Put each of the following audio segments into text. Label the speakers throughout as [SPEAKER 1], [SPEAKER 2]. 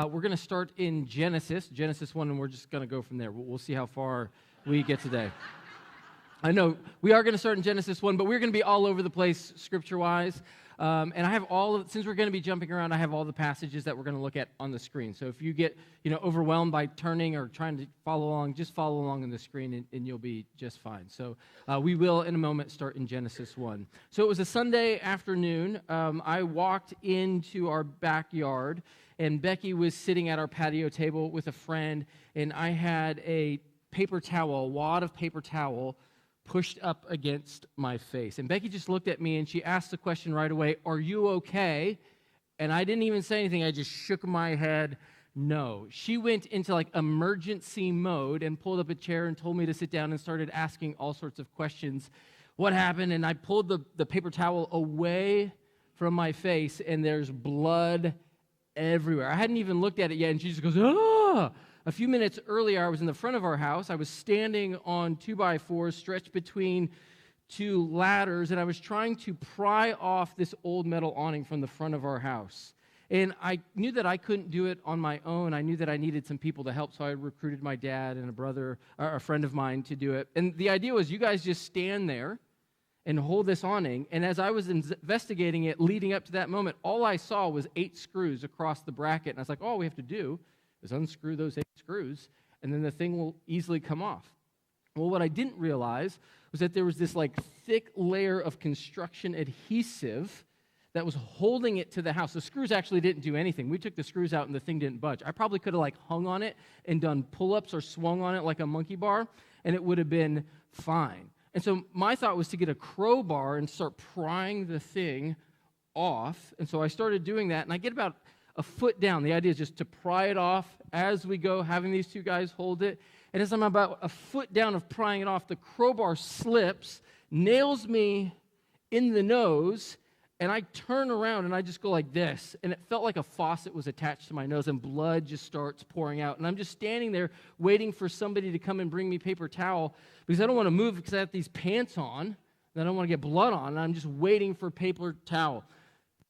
[SPEAKER 1] We're going to start in Genesis 1, and we're just going to go from there. We'll see how far we get today. I know we are going to start in Genesis 1, but we're going to be all over the place scripture-wise. And I have since we're going to be jumping around, I have all the passages that we're going to look at on the screen. So if you get, overwhelmed by turning or trying to follow along, just follow along on the screen and you'll be just fine. So we will, in a moment, start in Genesis 1. So it was a Sunday afternoon. I walked into our backyard, and Becky was sitting at our patio table with a friend, and I had a wad of paper towel, pushed up against my face. And Becky just looked at me and she asked the question right away, "Are you okay?" And I didn't even say anything. I just shook my head no. She went into emergency mode and pulled up a chair and told me to sit down and started asking all sorts of questions. What happened? And I pulled the paper towel away from my face, and there's blood everywhere. I hadn't even looked at it yet, and she just goes, "Ah!" A few minutes earlier, I was in the front of our house. I was standing on 2x4s stretched between two ladders, and I was trying to pry off this old metal awning from the front of our house. And I knew that I couldn't do it on my own. I knew that I needed some people to help, so I recruited my dad and a friend of mine to do it. And the idea was, you guys just stand there and hold this awning. And as I was investigating it leading up to that moment, all I saw was 8 screws across the bracket. And I was like, all we have to do is unscrew those 8 screws, and then the thing will easily come off. Well, what I didn't realize was that there was this thick layer of construction adhesive that was holding it to the house. The screws actually didn't do anything. We took the screws out and the thing didn't budge. I probably could have hung on it and done pull-ups or swung on it like a monkey bar, and it would have been fine. And so my thought was to get a crowbar and start prying the thing off. And so I started doing that, and I get about a foot down. The idea is just to pry it off as we go, having these two guys hold it. And as I'm about a foot down of prying it off, the crowbar slips, nails me in the nose, and I turn around and I just go like this. And it felt like a faucet was attached to my nose, and blood just starts pouring out. And I'm just standing there waiting for somebody to come and bring me paper towel, because I don't want to move because I have these pants on, and I don't want to get blood on, and I'm just waiting for paper towel.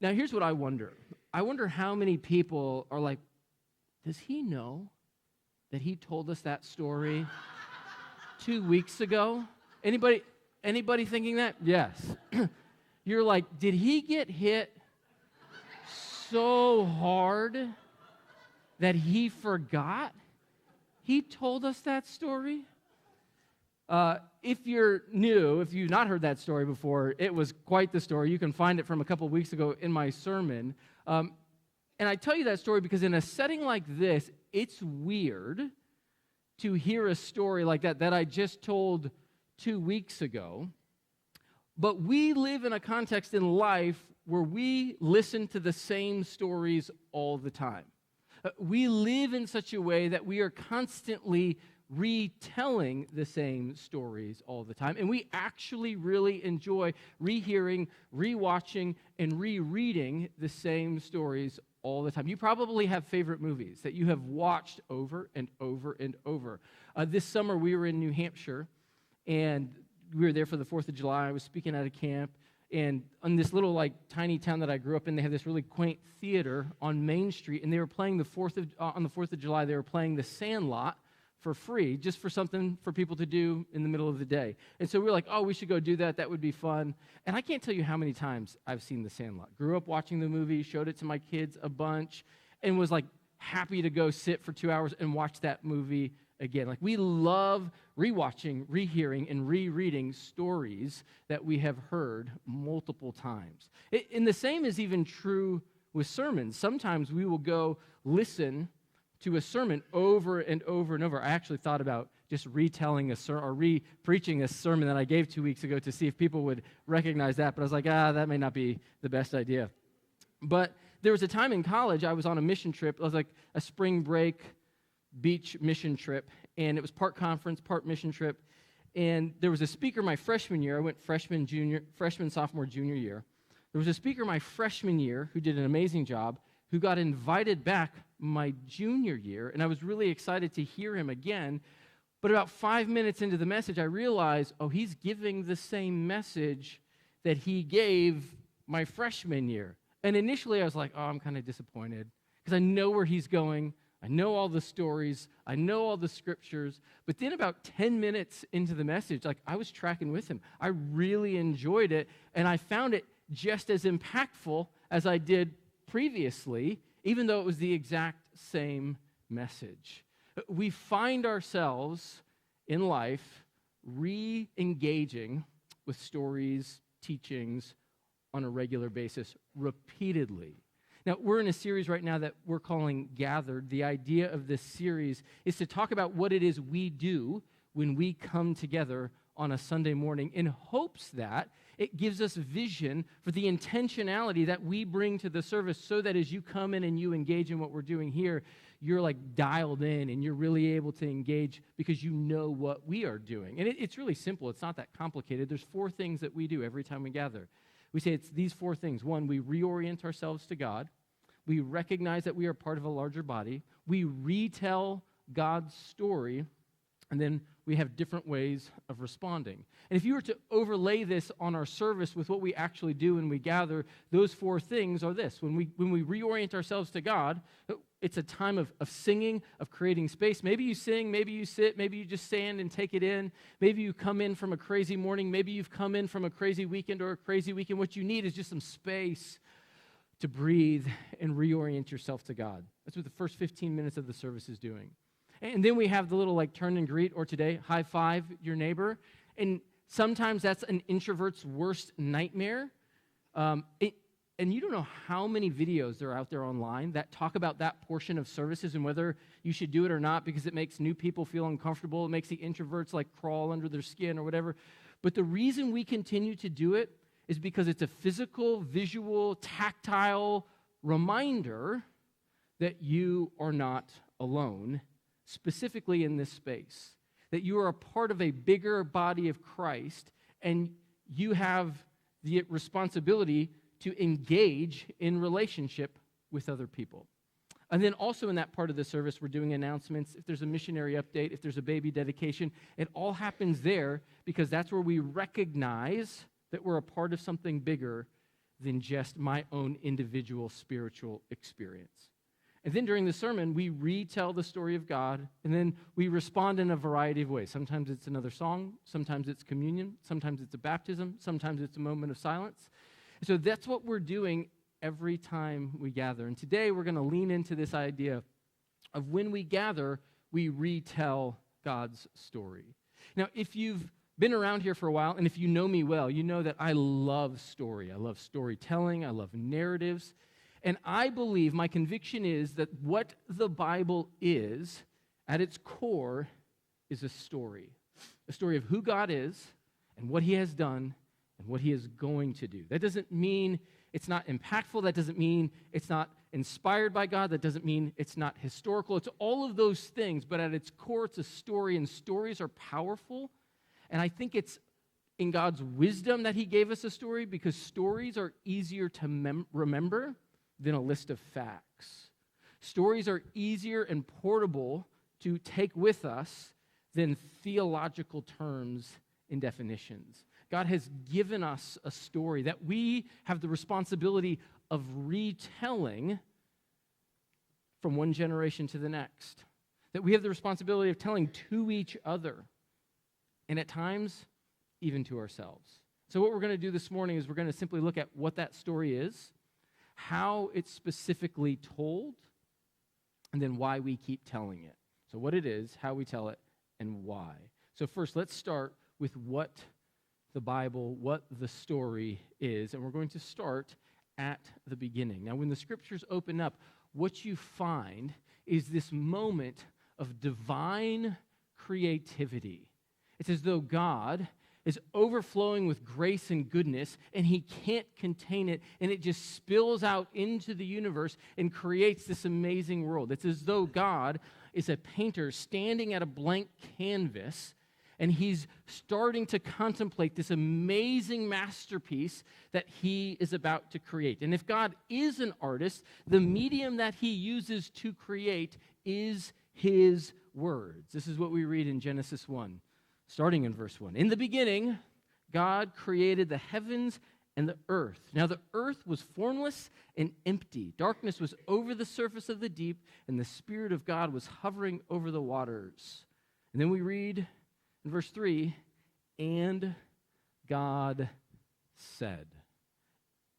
[SPEAKER 1] Now, here's what I wonder. I wonder how many people are like, does he know that he told us that story 2 weeks ago? Anybody thinking that? Yes. You're like, did he get hit so hard that he forgot he told us that story? If you're new, if you've not heard that story before, it was quite the story. You can find it from a couple weeks ago in my sermon. And I tell you that story because in a setting like this, it's weird to hear a story like that I just told 2 weeks ago. But we live in a context in life where we listen to the same stories all the time. We live in such a way that we are constantly retelling the same stories all the time, and we actually really enjoy rehearing, rewatching, and rereading the same stories all the time. You probably have favorite movies that you have watched over and over and over. This summer we were in New Hampshire, and we were there for the 4th of July. I was speaking at a camp, and on this little tiny town that I grew up in, they have this really quaint theater on Main Street, and they were playing on the 4th of July, they were playing The Sandlot for free, just for something for people to do in the middle of the day. And so we were like, oh, we should go do that. That would be fun. And I can't tell you how many times I've seen The Sandlot. Grew up watching the movie, showed it to my kids a bunch, and was happy to go sit for 2 hours and watch that movie again. We love rewatching, rehearing, and rereading stories that we have heard multiple times. And the same is even true with sermons. Sometimes we will go listen to a sermon over and over and over. I actually thought about just retelling a sermon or re-preaching a sermon that I gave 2 weeks ago to see if people would recognize that, but I was like, that may not be the best idea. But there was a time in college I was on a mission trip. It was like a spring break beach mission trip, and it was part conference, part mission trip, and there was a speaker my freshman year. I went freshman, sophomore, junior year. There was a speaker my freshman year who did an amazing job, who got invited back my junior year, and I was really excited to hear him again. But about 5 minutes into the message, I realized, he's giving the same message that he gave my freshman year. And initially, I was like, I'm kind of disappointed, because I know where he's going. I know all the stories. I know all the scriptures. But then about 10 minutes into the message, like I was tracking with him. I really enjoyed it, and I found it just as impactful as I did previously, even though it was the exact same message. We find ourselves in life re-engaging with stories, teachings on a regular basis, repeatedly. Now, we're in a series right now that we're calling Gathered. The idea of this series is to talk about what it is we do when we come together on a Sunday morning in hopes that it gives us vision for the intentionality that we bring to the service so that as you come in and you engage in what we're doing here, you're like dialed in and you're really able to engage because you know what we are doing. And it's really simple. It's not that complicated. There's 4 things that we do every time we gather. We say it's these 4 things. 1, we reorient ourselves to God. We recognize that we are part of a larger body. We retell God's story, and then we have different ways of responding. And if you were to overlay this on our service with what we actually do when we gather, those 4 things are this. When we reorient ourselves to God, it's a time of singing, of creating space. Maybe you sing, maybe you sit, maybe you just stand and take it in. Maybe you come in from a crazy morning. Maybe you've come in from a crazy weekend or a crazy weekend. What you need is just some space to breathe and reorient yourself to God. That's what the first 15 minutes of the service is doing. And then we have the little like turn and greet, or today, high five your neighbor. And sometimes that's an introvert's worst nightmare. And you don't know how many videos there are out there online that talk about that portion of services and whether you should do it or not because it makes new people feel uncomfortable. It makes the introverts like crawl under their skin or whatever. But the reason we continue to do it is because it's a physical, visual, tactile reminder that you are not alone, specifically in this space, that you are a part of a bigger body of Christ, and you have the responsibility to engage in relationship with other people. And then also in that part of the service, we're doing announcements. If there's a missionary update, if there's a baby dedication, it all happens there because that's where we recognize that we're a part of something bigger than just my own individual spiritual experience. And then during the sermon, we retell the story of God, and then we respond in a variety of ways. Sometimes it's another song, sometimes it's communion, sometimes it's a baptism, sometimes it's a moment of silence. So that's what we're doing every time we gather. And today we're going to lean into this idea of when we gather, we retell God's story. Now, if you've been around here for a while, and if you know me well, you know that I love story. I love storytelling. I love narratives. And I believe, my conviction is that what the Bible is, at its core, is a story of who God is and what he has done and what he is going to do. That doesn't mean it's not impactful. That doesn't mean it's not inspired by God. That doesn't mean it's not historical. It's all of those things, but at its core, it's a story, and stories are powerful. And I think it's in God's wisdom that he gave us a story because stories are easier to remember than a list of facts. Stories are easier and portable to take with us than theological terms and definitions. God has given us a story that we have the responsibility of retelling from one generation to the next, that we have the responsibility of telling to each other, and at times, even to ourselves. So what we're going to do this morning is we're going to simply look at what that story is, how it's specifically told, and then why we keep telling it. So what it is, how we tell it, and why. So first, let's start with what the Bible, what the story is, and we're going to start at the beginning. Now, when the scriptures open up, what you find is this moment of divine creativity. It's as though God is overflowing with grace and goodness, and he can't contain it, and it just spills out into the universe and creates this amazing world. It's as though God is a painter standing at a blank canvas, and he's starting to contemplate this amazing masterpiece that he is about to create. And if God is an artist, the medium that he uses to create is his words. This is what we read in Genesis 1. Starting in verse 1. In the beginning, God created the heavens and the earth. Now the earth was formless and empty. Darkness was over the surface of the deep, and the Spirit of God was hovering over the waters. And then we read in verse 3, and God said.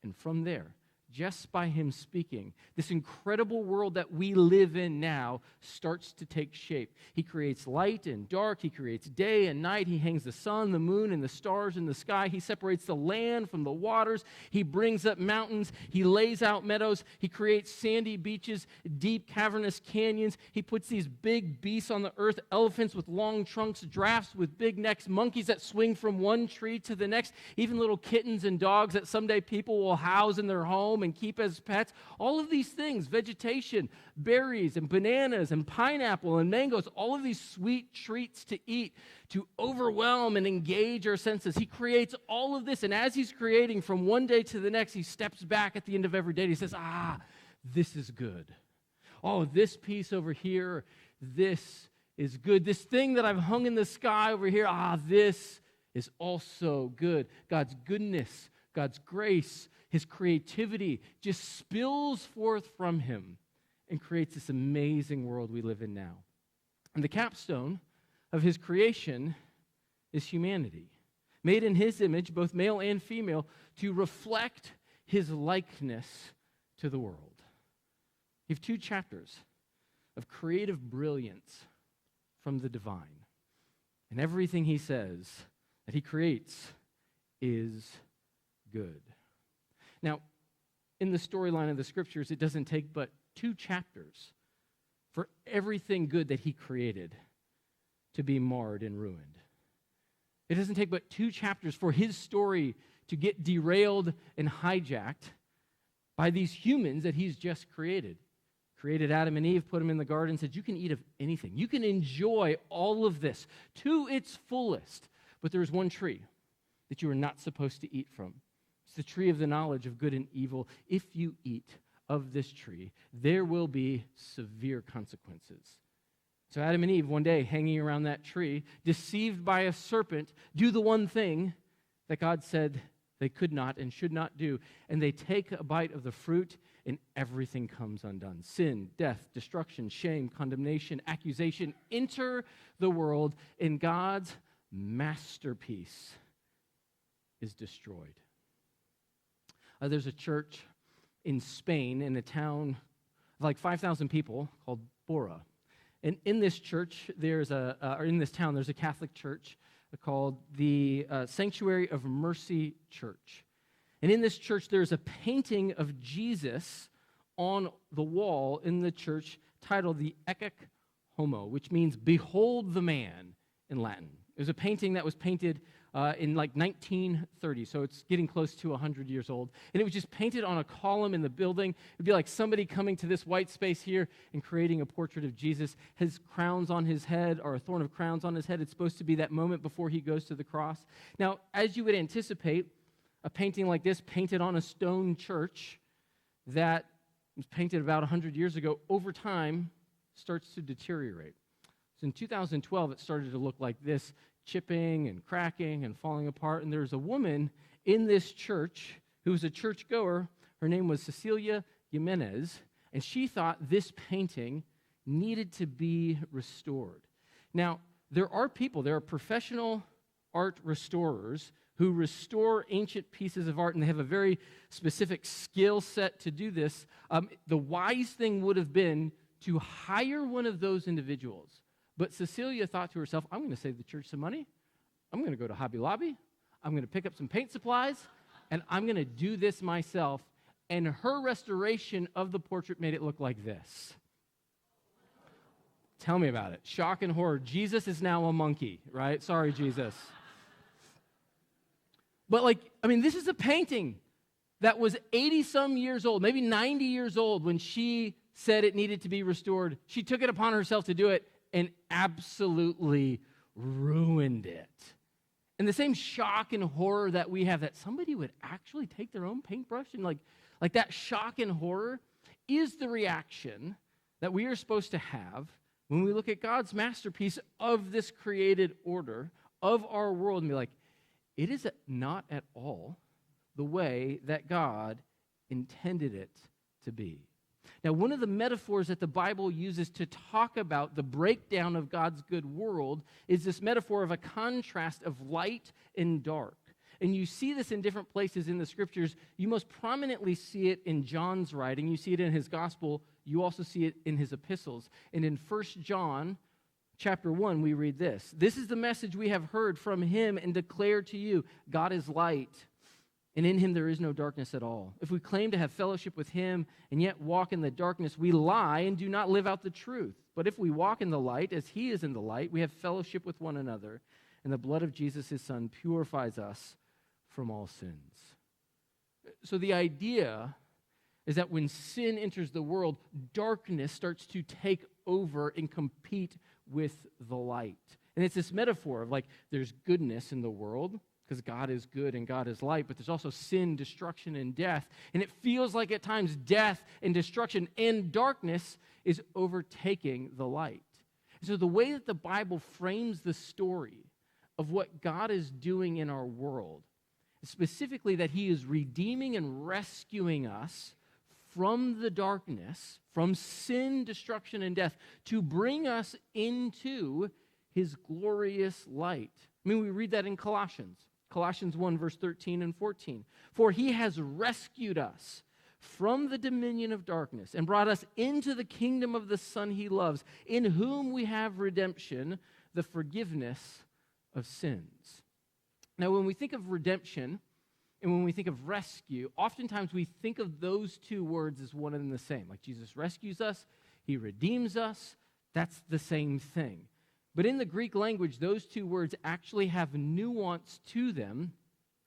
[SPEAKER 1] And from there, just by him speaking, this incredible world that we live in now starts to take shape. He creates light and dark. He creates day and night. He hangs the sun, the moon, and the stars in the sky. He separates the land from the waters. He brings up mountains. He lays out meadows. He creates sandy beaches, deep cavernous canyons. He puts these big beasts on the earth, elephants with long trunks, giraffes with big necks, monkeys that swing from one tree to the next, even little kittens and dogs that someday people will house in their home and keep as pets. All of these things, vegetation, berries and bananas and pineapple and mangoes, all of these sweet treats to eat, to overwhelm and engage our senses. He creates all of this, and as he's creating from one day to the next, he steps back at the end of every day and he says, this is good. Oh, this piece over here, this is good. This thing that I've hung in the sky over here, this is also good. God's goodness, God's grace, his creativity just spills forth from him and creates this amazing world we live in now. And the capstone of his creation is humanity, made in his image, both male and female, to reflect his likeness to the world. You have 2 chapters of creative brilliance from the divine. And everything he says that he creates is good. Now, in the storyline of the scriptures, it doesn't take but 2 chapters for everything good that he created to be marred and ruined. It doesn't take but 2 chapters for his story to get derailed and hijacked by these humans that he's just created. Created Adam and Eve, put them in the garden, said, you can eat of anything. You can enjoy all of this to its fullest. But there is one tree that you are not supposed to eat from. It's the tree of the knowledge of good and evil. If you eat of this tree, there will be severe consequences. So Adam and Eve, one day, hanging around that tree, deceived by a serpent, do the one thing that God said they could not and should not do. And they take a bite of the fruit, and everything comes undone. Sin, death, destruction, shame, condemnation, accusation enter the world, and God's masterpiece is destroyed. There's a church in Spain in a town of like 5,000 people called Bora. And in this church, in this town, there's a Catholic church called the Sanctuary of Mercy Church. And in this church, there's a painting of Jesus on the wall in the church titled the 𝙒𝙾𝙊𝙉𝙃, which means behold the man in Latin. It was a painting that was painted in like 1930, so it's getting close to 100 years old. And it was just painted on a column in the building. It would be like somebody coming to this white space here and creating a portrait of Jesus. His crowns on his head, or a thorn of crowns on his head. It's supposed to be that moment before he goes to the cross. Now, as you would anticipate, a painting like this painted on a stone church that was painted about 100 years ago, over time starts to deteriorate. So in 2012, it started to look like this, chipping and cracking and falling apart. And there's a woman in this church who was a churchgoer. Her name was 𝙒𝙄𝙎𝙏𝙃, and she thought this painting needed to be restored. Now, there are professional art restorers who restore ancient pieces of art, and they have a very specific skill set to do this. The wise thing would have been to hire one of those individuals. But Cecilia thought to herself, I'm going to save the church some money. I'm going to go to Hobby Lobby. I'm going to pick up some paint supplies, and I'm going to do this myself. And her restoration of the portrait made it look like this. Tell me about it. Shock and horror. Jesus is now a monkey, right? Sorry, Jesus. But this is a painting that was 80-some years old, maybe 90 years old when she said it needed to be restored. She took it upon herself to do it and absolutely ruined it. And the same shock and horror that we have, that somebody would actually take their own paintbrush and like that shock and horror is the reaction that we are supposed to have when we look at God's masterpiece of this created order of our world and be like, it is not at all the way that God intended it to be. Now, one of the metaphors that the Bible uses to talk about the breakdown of God's good world is this metaphor of a contrast of light and dark. And you see this in different places in the Scriptures. You most prominently see it in John's writing. You see it in his gospel. You also see it in his epistles. And in 1 John chapter 1, we read this. This is the message we have heard from him and declare to you. God is light, and in him there is no darkness at all. If we claim to have fellowship with him and yet walk in the darkness, we lie and do not live out the truth. But if we walk in the light as he is in the light, we have fellowship with one another, and the blood of Jesus, his son, purifies us from all sins. So the idea is that when sin enters the world, darkness starts to take over and compete with the light. And it's this metaphor of like there's goodness in the world because God is good and God is light, but there's also sin, destruction, and death. And it feels like at times death and destruction and darkness is overtaking the light. So the way that the Bible frames the story of what God is doing in our world, specifically that he is redeeming and rescuing us from the darkness, from sin, destruction, and death, to bring us into his glorious light. I mean, we read that in Colossians 1, verse 13 and 14. For he has rescued us from the dominion of darkness and brought us into the kingdom of the Son he loves, in whom we have redemption, the forgiveness of sins. Now, when we think of redemption and when we think of rescue, oftentimes we think of those two words as one and the same. Like Jesus rescues us, he redeems us, that's the same thing. But in the Greek language, those two words actually have nuance to them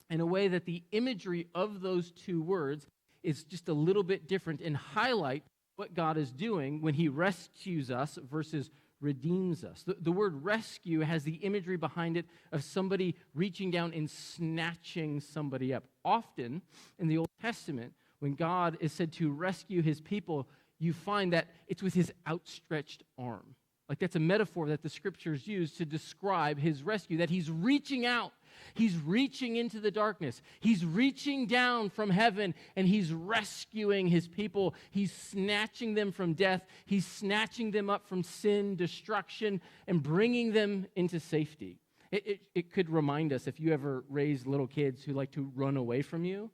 [SPEAKER 1] in a way that the imagery of those two words is just a little bit different and highlight what God is doing when he rescues us versus redeems us. The word rescue has the imagery behind it of somebody reaching down and snatching somebody up. Often in the Old Testament, when God is said to rescue his people, you find that it's with his outstretched arm. Like that's a metaphor that the Scriptures use to describe his rescue, that he's reaching out. He's reaching into the darkness. He's reaching down from heaven, and he's rescuing his people. He's snatching them from death. He's snatching them up from sin, destruction, and bringing them into safety. It could remind us, if you ever raised little kids who like to run away from you,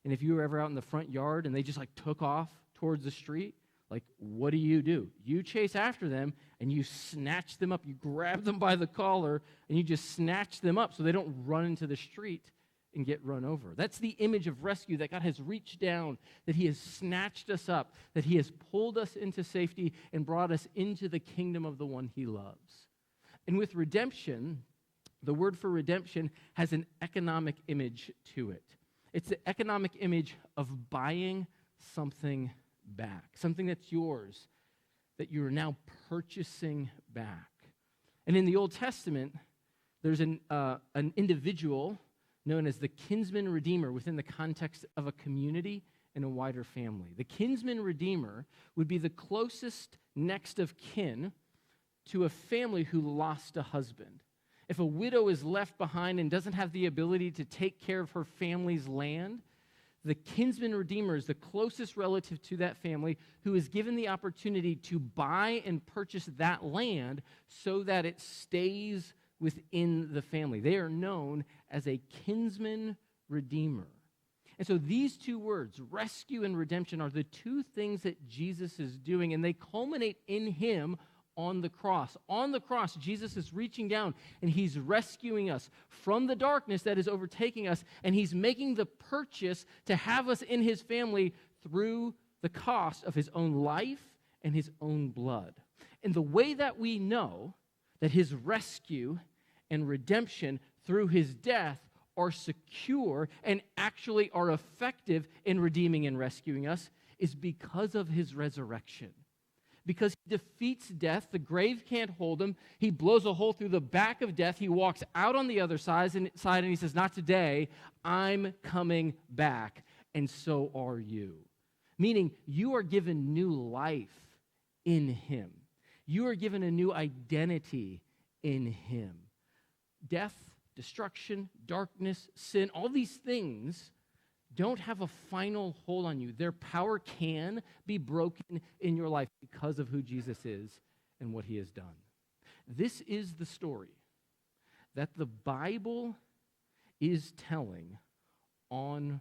[SPEAKER 1] and if you were ever out in the front yard and they just like took off towards the street, like, what do? You chase after them, and you snatch them up. You grab them by the collar, and you just snatch them up so they don't run into the street and get run over. That's the image of rescue, that God has reached down, that he has snatched us up, that he has pulled us into safety and brought us into the kingdom of the one he loves. And with redemption, the word for redemption has an economic image to it. It's the economic image of buying something back, something that's yours, that you're now purchasing back. And in the Old Testament, there's an individual known as the kinsman redeemer within the context of a community and a wider family. The kinsman redeemer would be the closest next of kin to a family who lost a husband. If a widow is left behind and doesn't have the ability to take care of her family's land, the kinsman redeemer is the closest relative to that family who is given the opportunity to buy and purchase that land so that it stays within the family. They are known as a kinsman redeemer. And so these two words, rescue and redemption, are the two things that Jesus is doing, and they culminate in him on the cross. On the cross, Jesus is reaching down and he's rescuing us from the darkness that is overtaking us, and he's making the purchase to have us in his family through the cost of his own life and his own blood. And the way that we know that his rescue and redemption through his death are secure and actually are effective in redeeming and rescuing us is because of his resurrection. Because he defeats death, the grave can't hold him. He blows a hole through the back of death. He walks out on the other side and he says, not today, I'm coming back, and so are you. Meaning, you are given new life in him. You are given a new identity in him. Death, destruction, darkness, sin, all these things don't have a final hold on you. Their power can be broken in your life because of who Jesus is and what he has done. This is the story that the Bible is telling on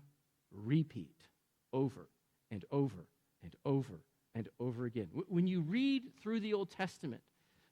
[SPEAKER 1] repeat over and over and over and over again. When you read through the Old Testament,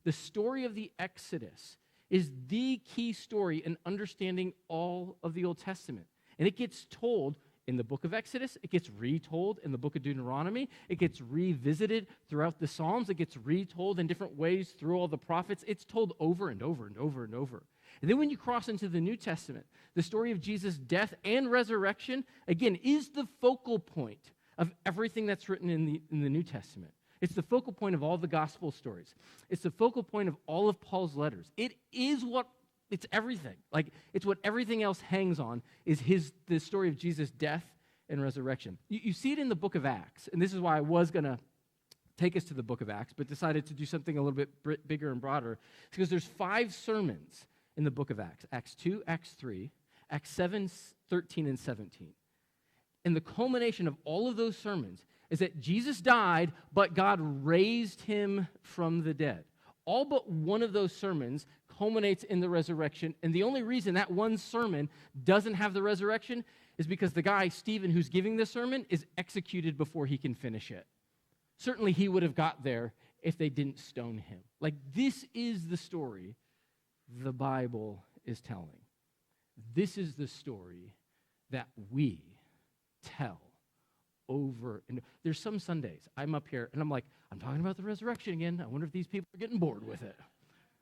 [SPEAKER 1] the story of the Exodus is the key story in understanding all of the Old Testament. And it gets told in the book of Exodus, it gets retold in the book of Deuteronomy, it gets revisited throughout the Psalms, it gets retold in different ways through all the prophets. It's told over and over and over and over. And then when you cross into the New Testament, the story of Jesus' death and resurrection, again, is the focal point of everything that's written in the New Testament. It's the focal point of all the gospel stories. It's the focal point of all of Paul's letters. It's everything. Like, it's what everything else hangs on, is the story of Jesus' death and resurrection. You see it in the book of Acts, and this is why I was going to take us to the book of Acts, but decided to do something a little bit bigger and broader, because there's 5 sermons in the book of Acts. Acts 2, Acts 3, Acts 7, 13, and 17. And the culmination of all of those sermons is that Jesus died, but God raised him from the dead. All but one of those sermons culminates in the resurrection, and the only reason that one sermon doesn't have the resurrection is because the guy, Stephen, who's giving the sermon, is executed before he can finish it. Certainly he would have got there if they didn't stone him. Like, this is the story the Bible is telling. This is the story that we tell over and there's some Sundays I'm up here and I'm like, I'm talking about the resurrection again. I wonder if these people are getting bored with it.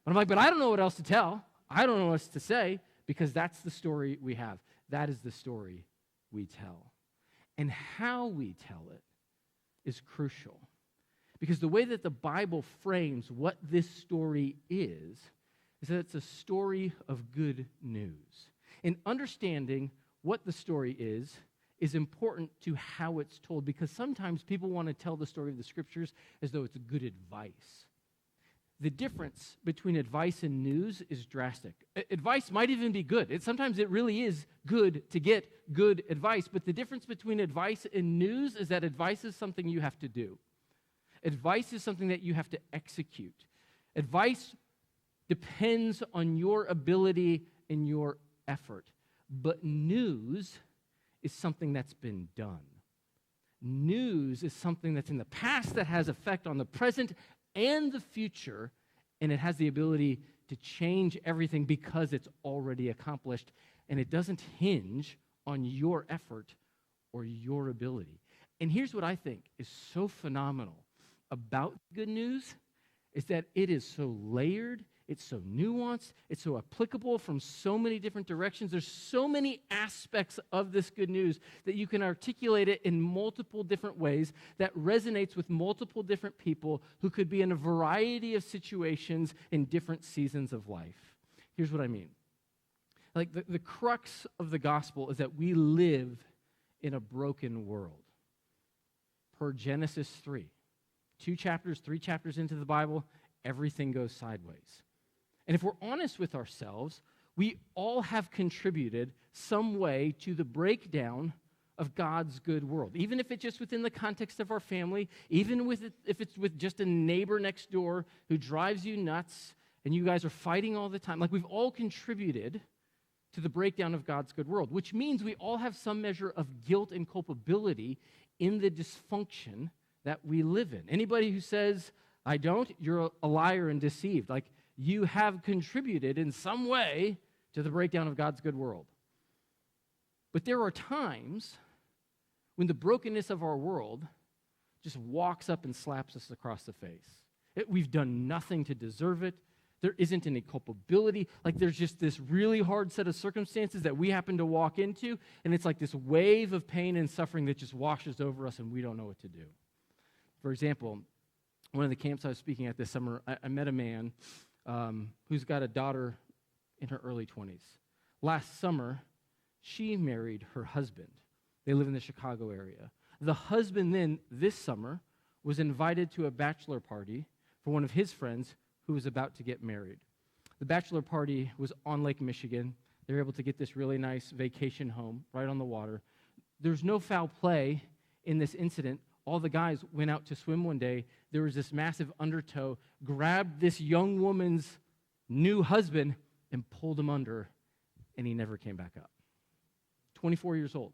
[SPEAKER 1] But I'm like, but I don't know what else to tell. I don't know what else to say, because that's the story we have. That is the story we tell. And how we tell it is crucial, because the way that the Bible frames what this story is that it's a story of good news. And understanding what the story is important to how it's told, because sometimes people want to tell the story of the Scriptures as though it's good advice. The difference between advice and news is drastic. Advice might even be good. Sometimes it really is good to get good advice, but the difference between advice and news is that advice is something you have to do. Advice is something that you have to execute. Advice depends on your ability and your effort, but news is something that's been done. News is something that's in the past that has effect on the present and the future, and it has the ability to change everything because it's already accomplished, and it doesn't hinge on your effort or your ability. And here's what I think is so phenomenal about good news is that it is so layered, it's so nuanced, it's so applicable from so many different directions. There's so many aspects of this good news that you can articulate it in multiple different ways that resonates with multiple different people who could be in a variety of situations in different seasons of life. Here's what I mean. Like, the crux of the gospel is that we live in a broken world. Per Genesis 3. 3 chapters into the Bible, everything goes sideways. And if we're honest with ourselves, we all have contributed some way to the breakdown of God's good world. Even if it's just within the context of our family, even if it's with just a neighbor next door who drives you nuts and you guys are fighting all the time. Like, we've all contributed to the breakdown of God's good world, which means we all have some measure of guilt and culpability in the dysfunction that we live in. Anybody who says, I don't, you're a liar and deceived. Like, you have contributed in some way to the breakdown of God's good world. But there are times when the brokenness of our world just walks up and slaps us across the face. We've done nothing to deserve it. There isn't any culpability. Like, there's just this really hard set of circumstances that we happen to walk into, and it's like this wave of pain and suffering that just washes over us, and we don't know what to do. For example, one of the camps I was speaking at this summer, I met a man who's got a daughter in her early 20s. Last summer, she married her husband. They live in the Chicago area. The husband then, this summer, was invited to a bachelor party for one of his friends who was about to get married. The bachelor party was on Lake Michigan. They were able to get this really nice vacation home right on the water. there's no foul play in this incident. All the guys went out to swim one day. There was this massive undertow, grabbed this young woman's new husband and pulled him under, and he never came back up. 24 years old,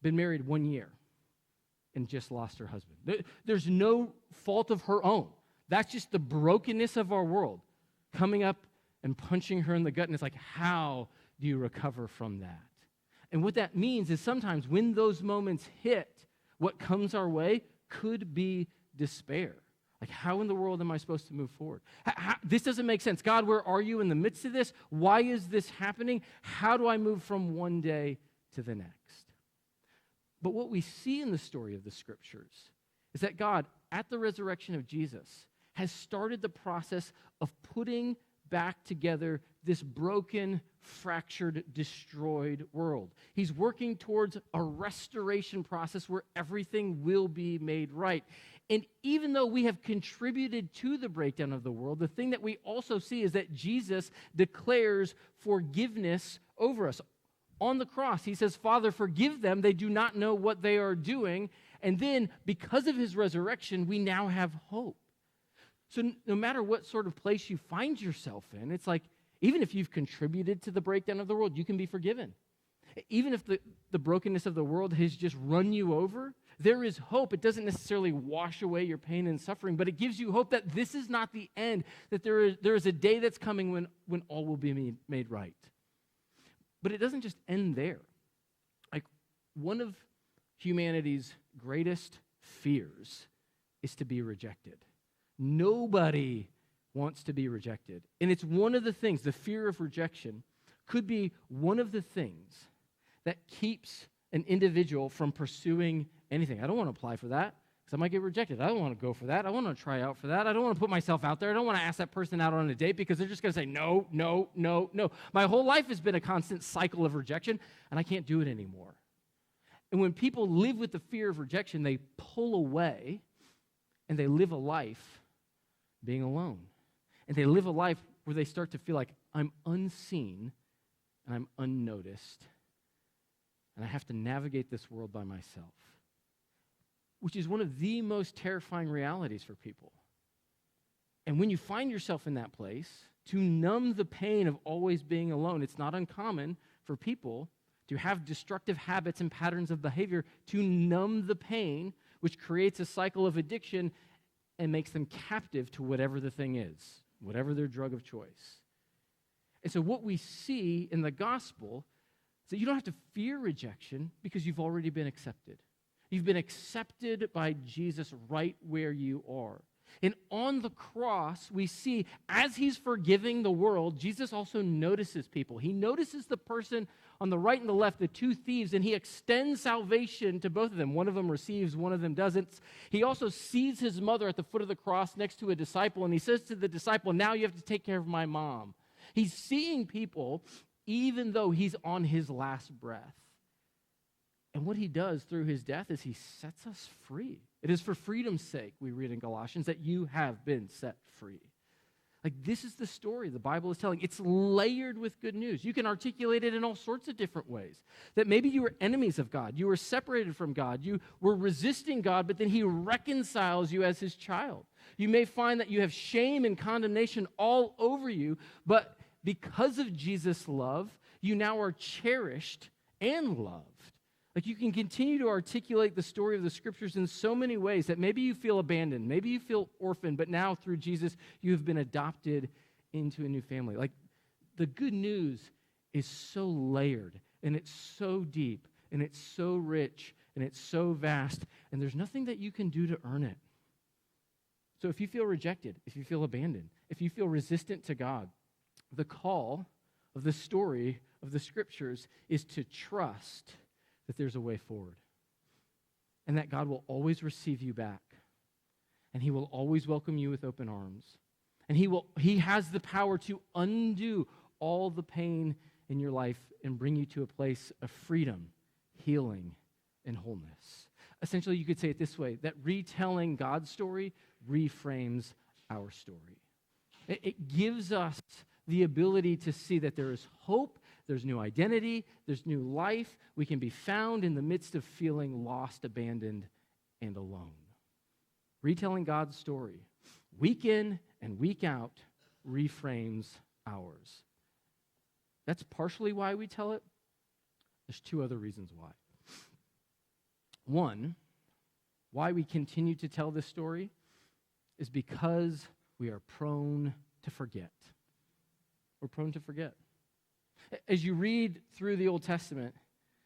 [SPEAKER 1] been married 1 year, and just lost her husband. There's no fault of her own. That's just the brokenness of our world coming up and punching her in the gut, and it's like, how do you recover from that? And what that means is sometimes when those moments hit, what comes our way could be despair. Like, how in the world am I supposed to move forward? This doesn't make sense. God, where are you in the midst of this? Why is this happening? How do I move from one day to the next? But what we see in the story of the Scriptures is that God, at the resurrection of Jesus, has started the process of putting back together this broken, fractured, destroyed world. He's working towards a restoration process where everything will be made right. And even though we have contributed to the breakdown of the world, the thing that we also see is that Jesus declares forgiveness over us. On the cross, he says, Father, forgive them. They do not know what they are doing. And then, because of his resurrection, we now have hope. So no matter what sort of place you find yourself in, it's like, even if you've contributed to the breakdown of the world, you can be forgiven. Even if the brokenness of the world has just run you over, there is hope. It doesn't necessarily wash away your pain and suffering, but it gives you hope that this is not the end, that there is a day that's coming when all will be made right. But it doesn't just end there. Like, one of humanity's greatest fears is to be rejected. Nobody wants to be rejected. And it's one of the things, the fear of rejection could be one of the things that keeps an individual from pursuing anything. I don't want to apply for that because I might get rejected. I don't want to go for that. I want to try out for that. I don't want to put myself out there. I don't want to ask that person out on a date because they're just going to say no, no, no, no. My whole life has been a constant cycle of rejection, and I can't do it anymore. And when people live with the fear of rejection, they pull away, and they live a life being alone. And they live a life where they start to feel like, I'm unseen, and I'm unnoticed, and I have to navigate this world by myself, which is one of the most terrifying realities for people. And when you find yourself in that place, to numb the pain of always being alone, it's not uncommon for people to have destructive habits and patterns of behavior to numb the pain, which creates a cycle of addiction and makes them captive to whatever the thing is, whatever their drug of choice. And so what we see in the gospel is that you don't have to fear rejection because you've already been accepted. You've been accepted by Jesus right where you are. And on the cross, we see as he's forgiving the world, Jesus also notices people. He notices the person on the right and the left, the two thieves, and he extends salvation to both of them. One of them receives, one of them doesn't. He also sees his mother at the foot of the cross next to a disciple, and he says to the disciple, now you have to take care of my mom. He's seeing people even though he's on his last breath. And what he does through his death is he sets us free. It is for freedom's sake, we read in Galatians, that you have been set free. Like, this is the story the Bible is telling. It's layered with good news. You can articulate it in all sorts of different ways. That maybe you were enemies of God. You were separated from God. You were resisting God, but then he reconciles you as his child. You may find that you have shame and condemnation all over you, but because of Jesus' love, you now are cherished and loved. Like, you can continue to articulate the story of the Scriptures in so many ways that maybe you feel abandoned, maybe you feel orphaned, but now through Jesus, you have been adopted into a new family. Like, the good news is so layered, and it's so deep, and it's so rich, and it's so vast, and there's nothing that you can do to earn it. So if you feel rejected, if you feel abandoned, if you feel resistant to God, the call of the story of the Scriptures is to trust that there's a way forward and that God will always receive you back and he will always welcome you with open arms and he has the power to undo all the pain in your life and bring you to a place of freedom, healing, and wholeness. Essentially, you could say it this way, that retelling God's story reframes our story. It gives us the ability to see that there is hope, there's new identity, there's new life. We can be found in the midst of feeling lost, abandoned, and alone. Retelling God's story, week in and week out, reframes ours. That's partially why we tell it. There's two other reasons why. One, why we continue to tell this story is because we are prone to forget. We're prone to forget. As you read through the Old Testament,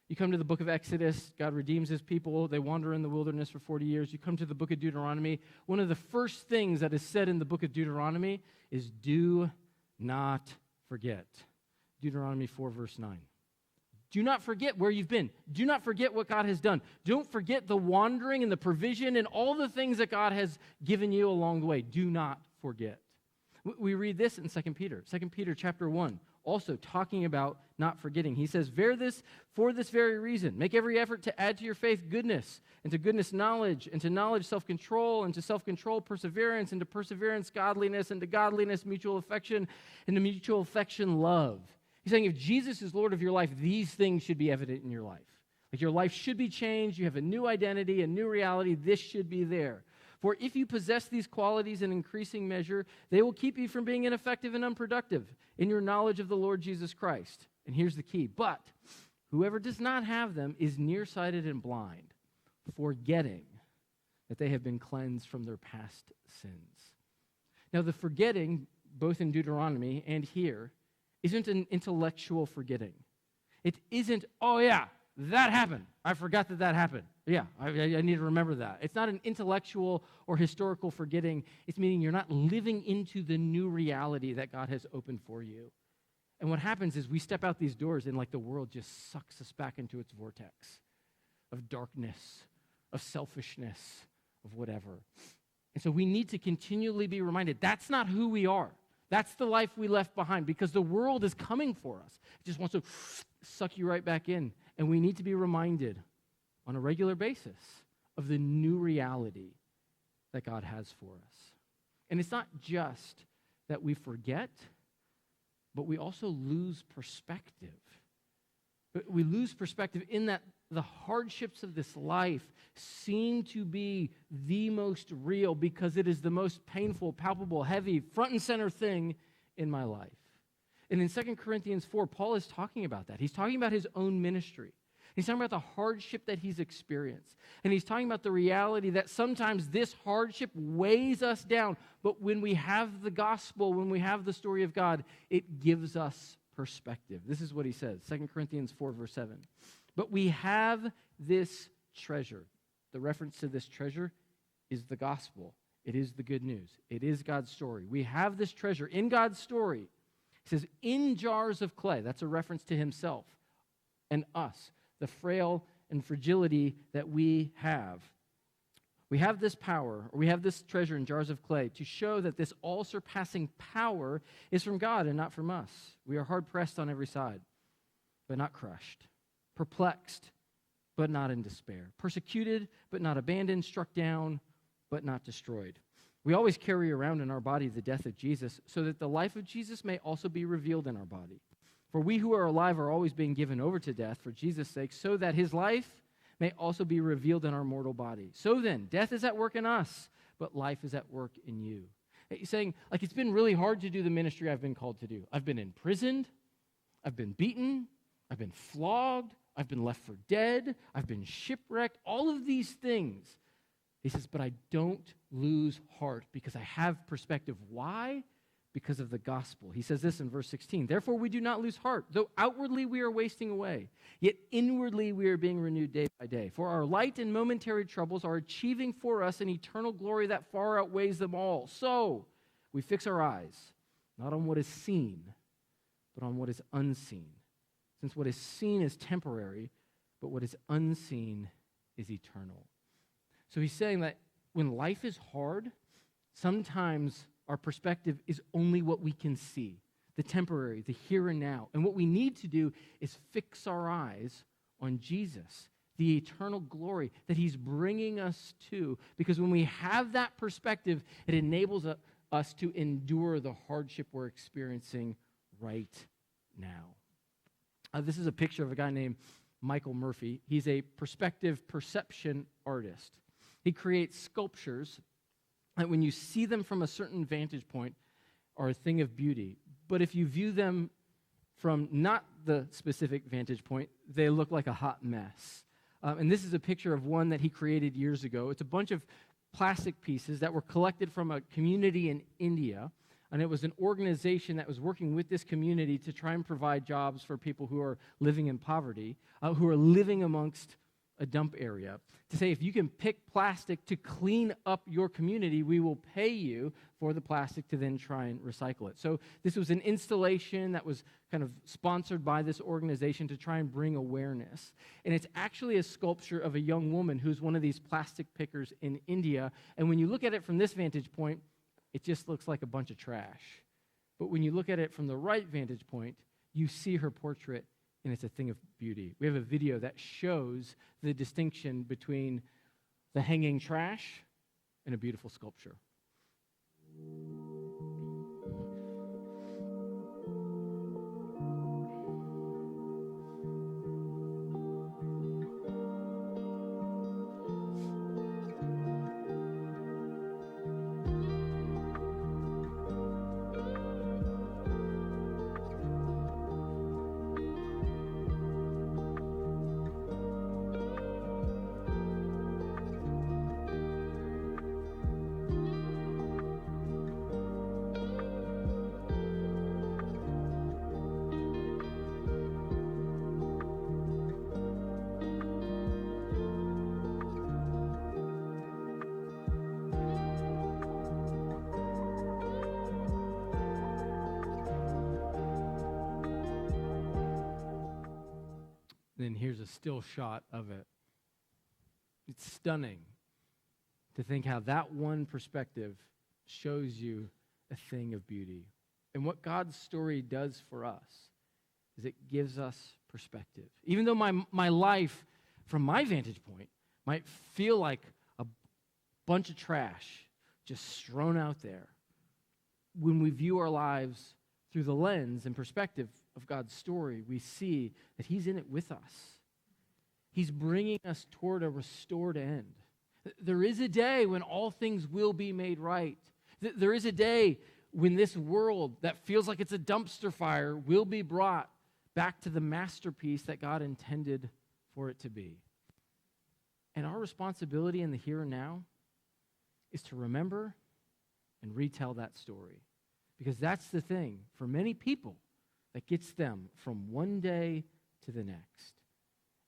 [SPEAKER 1] you come to the book of Exodus, God redeems his people, they wander in the wilderness for 40 years. You come to the book of Deuteronomy. One of the first things that is said in the book of Deuteronomy is do not forget. Deuteronomy 4, verse 9. Do not forget where you've been. Do not forget what God has done. Don't forget the wandering and the provision and all the things that God has given you along the way. Do not forget. We read this in 2 Peter. 2 Peter chapter 1, also talking about not forgetting. He says, "Bear this for this very reason. Make every effort to add to your faith goodness, and to goodness knowledge, and to knowledge self-control, and to self-control perseverance, and to perseverance godliness, and to godliness mutual affection, and to mutual affection love." He's saying if Jesus is Lord of your life, these things should be evident in your life. Like your life should be changed. You have a new identity, a new reality. This should be there. For if you possess these qualities in increasing measure, they will keep you from being ineffective and unproductive in your knowledge of the Lord Jesus Christ. And here's the key. But whoever does not have them is nearsighted and blind, forgetting that they have been cleansed from their past sins. Now, the forgetting, both in Deuteronomy and here, isn't an intellectual forgetting. It isn't, oh yeah, that happened. I forgot that happened. Yeah, I need to remember that. It's not an intellectual or historical forgetting. It's meaning you're not living into the new reality that God has opened for you. And what happens is we step out these doors and like the world just sucks us back into its vortex of darkness, of selfishness, of whatever. And so we need to continually be reminded that's not who we are. That's the life we left behind because the world is coming for us. It just wants to suck you right back in. And we need to be reminded on a regular basis of the new reality that God has for us. And it's not just that we forget, but we also lose perspective. We lose perspective in that the hardships of this life seem to be the most real because it is the most painful, palpable, heavy, front and center thing in my life. And in 2 Corinthians 4, Paul is talking about that. He's talking about his own ministry. He's talking about the hardship that he's experienced. And he's talking about the reality that sometimes this hardship weighs us down. But when we have the gospel, when we have the story of God, it gives us perspective. This is what he says, 2 Corinthians 4, verse 7. But we have this treasure. The reference to this treasure is the gospel. It is the good news. It is God's story. We have this treasure in God's story. He says, in jars of clay. That's a reference to himself and us, the frail and fragility that we have. We have this power, or we have this treasure in jars of clay to show that this all-surpassing power is from God and not from us. We are hard-pressed on every side, but not crushed. Perplexed, but not in despair. Persecuted, but not abandoned. Struck down, but not destroyed. We always carry around in our body the death of Jesus so that the life of Jesus may also be revealed in our body. For we who are alive are always being given over to death for Jesus' sake, so that his life may also be revealed in our mortal body. So then, death is at work in us, but life is at work in you. He's saying, like, it's been really hard to do the ministry I've been called to do. I've been imprisoned. I've been beaten. I've been flogged. I've been left for dead. I've been shipwrecked. All of these things. He says, but I don't lose heart because I have perspective. Why? Because of the gospel. He says this in verse 16. Therefore we do not lose heart. Though outwardly we are wasting away, yet inwardly we are being renewed day by day. For our light and momentary troubles are achieving for us an eternal glory that far outweighs them all. So we fix our eyes, not on what is seen, but on what is unseen. Since what is seen is temporary, but what is unseen is eternal. So he's saying that when life is hard, sometimes our perspective is only what we can see, the temporary, the here and now. And what we need to do is fix our eyes on Jesus, the eternal glory that he's bringing us to. Because when we have that perspective, it enables us to endure the hardship we're experiencing right now. This is a picture of a guy named Michael Murphy. He's a perspective perception artist. He creates sculptures that when you see them from a certain vantage point are a thing of beauty. But if you view them from not the specific vantage point, they look like a hot mess. And this is a picture of one that he created years ago. It's a bunch of plastic pieces that were collected from a community in India. And it was an organization that was working with this community to try and provide jobs for people who are living in poverty, who are living amongst a dump area. To say, if you can pick plastic to clean up your community, we will pay you for the plastic to then try and recycle it. So this was an installation that was kind of sponsored by this organization to try and bring awareness. And it's actually a sculpture of a young woman who's one of these plastic pickers in India. And when you look at it from this vantage point, it just looks like a bunch of trash. But when you look at it from the right vantage point, you see her portrait, and it's a thing of beauty. We have a video that shows the distinction between the hanging trash and a beautiful sculpture. Then here's a still shot of it. It's stunning to think how that one perspective shows you a thing of beauty. And what God's story does for us is it gives us perspective. Even though my life, from my vantage point, might feel like a bunch of trash just strewn out there, when we view our lives through the lens and perspective of God's story, we see that He's in it with us. He's bringing us toward a restored end. There is a day when all things will be made right. There is a day when this world that feels like it's a dumpster fire will be brought back to the masterpiece that God intended for it to be. And our responsibility in the here and now is to remember and retell that story. Because that's the thing, for many people, that gets them from one day to the next.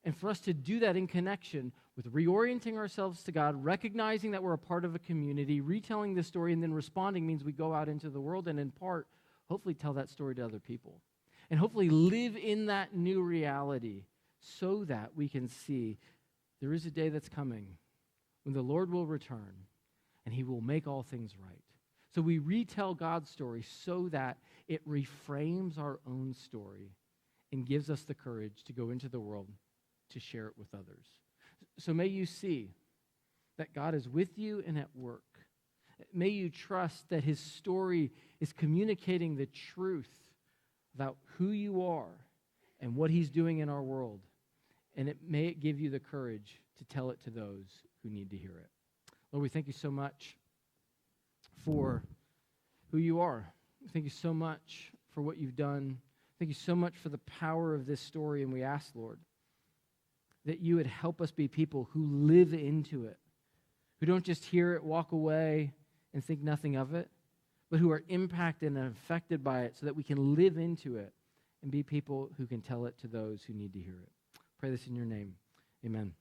[SPEAKER 1] And for us to do that in connection with reorienting ourselves to God, recognizing that we're a part of a community, retelling the story, and then responding means we go out into the world and in part, hopefully tell that story to other people. And hopefully live in that new reality so that we can see there is a day that's coming when the Lord will return and He will make all things right. So we retell God's story so that it reframes our own story and gives us the courage to go into the world to share it with others. So may you see that God is with you and at work. May you trust that His story is communicating the truth about who you are and what He's doing in our world. And may it give you the courage to tell it to those who need to hear it. Lord, we thank you so much for who you are. Thank you so much for what you've done. Thank you so much for the power of this story. And we ask, Lord, that you would help us be people who live into it, who don't just hear it, walk away, and think nothing of it, but who are impacted and affected by it so that we can live into it and be people who can tell it to those who need to hear it. Pray this in your name. Amen.